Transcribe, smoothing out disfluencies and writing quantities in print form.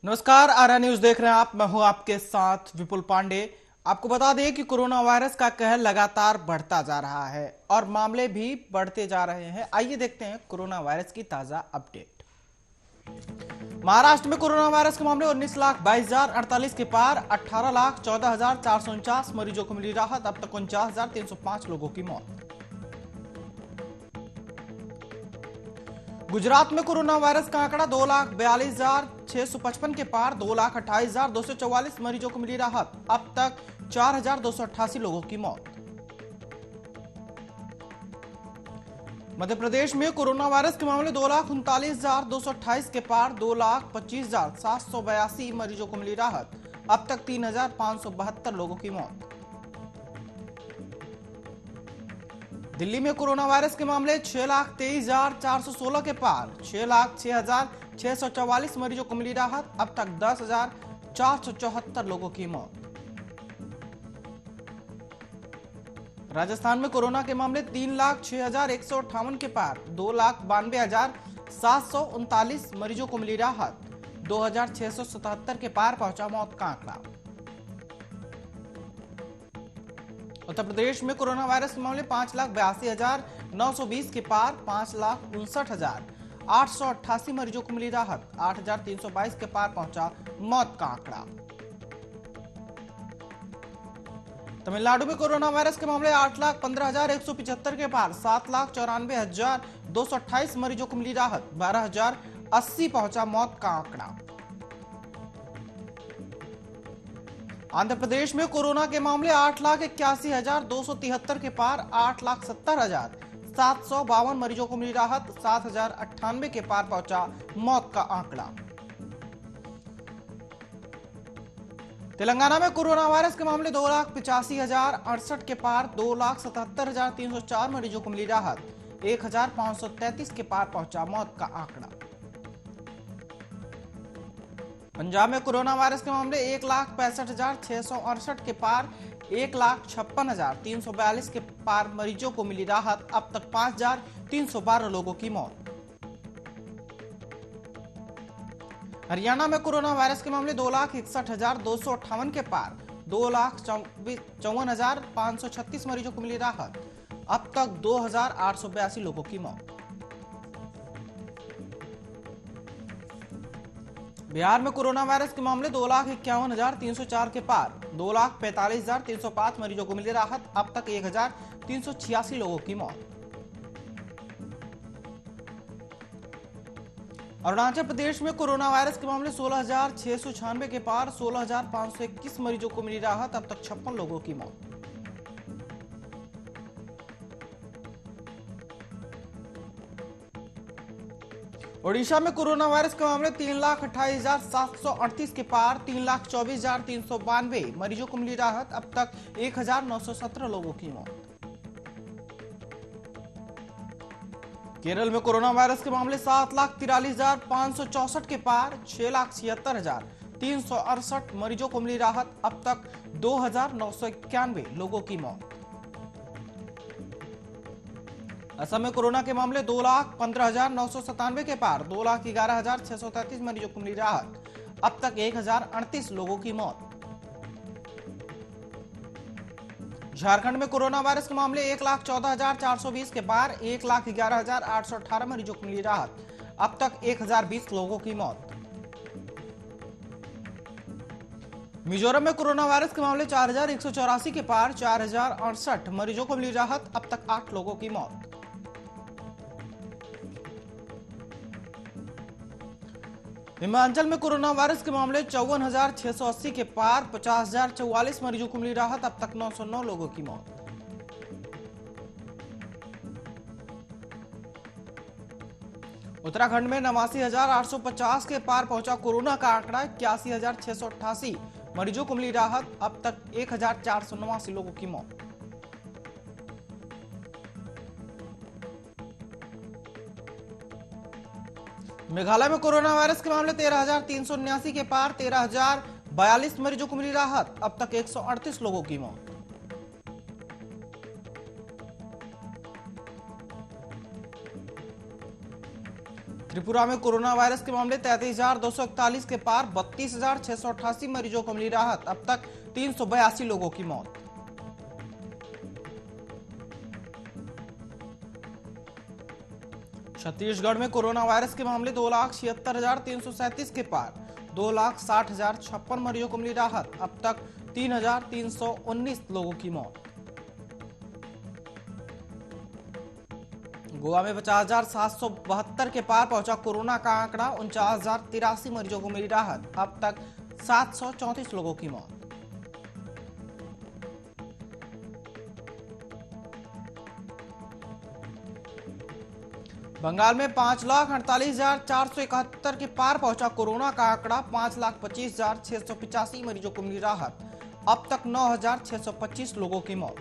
नमस्कार, आर्या न्यूज देख रहे हैं आप। मैं हूं आपके साथ विपुल पांडे। आपको बता दें कि कोरोना वायरस का कहर लगातार बढ़ता जा रहा है और मामले भी बढ़ते जा रहे हैं। आइए देखते हैं कोरोना वायरस की ताजा अपडेट। महाराष्ट्र में कोरोना वायरस के मामले 19,22,048 के पार। 18,14,449 मरीजों को मिली राहत। अब तक 49,305 लोगों की मौत। गुजरात में कोरोना वायरस का आंकड़ा 2,42,655 के पार। 2,28,244 मरीजों को मिली राहत। अब तक 4,288 लोगों की मौत। मध्य प्रदेश में कोरोना वायरस के मामले 2,39,228 के पार। 2,25,782 मरीजों को मिली राहत। अब तक 3,572 लोगों की मौत। दिल्ली में कोरोना वायरस के मामले 6,23,416 के पार। 6,06,644 मरीजों को मिली राहत। अब तक 10,474 लोगों की मौत। राजस्थान में कोरोना के मामले 3,06,158 के पार। 2,92,739 मरीजों को मिली राहत। 2,677 के पार पहुंचा मौत का आंकड़ा। उत्तर प्रदेश में कोरोना वायरस के मामले 5,82,920 के पार। 5,59,888 मरीजों को मिली राहत। 8,322 के पार पहुंचा मौत का आंकड़ा। तमिलनाडु में कोरोना वायरस के मामले 8,15,175 के पार। 7,94,228 मरीजों को मिली राहत। 12,080 पहुंचा मौत का आंकड़ा। आंध्र प्रदेश में कोरोना के मामले 8,81,273 के पार। 8,70,752 मरीजों को मिली राहत। 7,098 के पार पहुंचा मौत का आंकड़ा। तेलंगाना में कोरोना वायरस के मामले 2,85,068 के पार। 2,77,304 मरीजों को मिली राहत। 1,533 के पार पहुंचा मौत का आंकड़ा। पंजाब में कोरोना वायरस के मामले 1,65,668 के पार। 1,56,342 के पार मरीजों को मिली राहत। अब तक 5,312 लोगों की मौत। हरियाणा में कोरोना वायरस के मामले 2,61,258 के पार। 2,54,536 मरीजों को मिली राहत। अब तक 2,882 लोगों की मौत। बिहार में कोरोना वायरस के मामले 2,51,304 के पार। 2,45,305 मरीजों को मिली राहत। अब तक 1,386 लोगों की मौत। अरुणाचल प्रदेश में कोरोना वायरस के मामले 16,696 के पार। 16,521 मरीजों को मिली राहत। अब तक 56 लोगों की मौत। ओडिशा में कोरोना वायरस के मामले 3,28,738 के पार। 3,24,392 मरीजों को मिली राहत। अब तक 1,917 लोगों की मौत। केरल में कोरोना वायरस के मामले 7,43,564 के पार। 6,76,368 मरीजों को मिली राहत। अब तक 2,991 लोगों की मौत। असम में कोरोना के मामले 2,15,997 के पार। 2,11,633 मरीजों को मिली राहत। अब तक 1,038 लोगों की मौत। झारखंड में कोरोना वायरस के मामले 1,14,420 के पार। 1,11,818 मरीजों को मिली राहत। अब तक 1,020 लोगों की मौत। मिजोरम में कोरोना वायरस के मामले 4,184 के पार। 4,068 मरीजों को मिली राहत। अब तक 8 लोगों की मौत। हिमाचल में कोरोना वायरस के मामले 54,680 के पार। 50,044 मरीजों को मिली राहत। अब तक 909 लोगों की मौत। उत्तराखंड में 89,850 के पार पहुंचा कोरोना का आंकड़ा। 81,688 मरीजों को मिली राहत। अब तक 1,489 लोगों की मौत। मेघालय में कोरोना वायरस के मामले 13,379 के पार। 13,042 मरीजों को मिली राहत। अब तक 138 लोगों की मौत। त्रिपुरा में कोरोना वायरस के मामले 33,241 के पार, 32,688 मरीजों को मिली राहत। अब तक 382 लोगों की मौत। छत्तीसगढ़ में कोरोना वायरस के मामले 2,76,337 के पार, 2,60,056 मरीजों को मिली राहत। अब तक 3,319 लोगों की मौत। गोवा में 50,772 के पार पहुंचा कोरोना का आंकड़ा, 49,083 मरीजों को मिली राहत। अब तक 734 लोगों की मौत। बंगाल में 5,48,471 के पार पहुंचा कोरोना का आंकड़ा, 5,25,685 मरीजों को मिली राहत। अब तक 9,625 लोगों की मौत।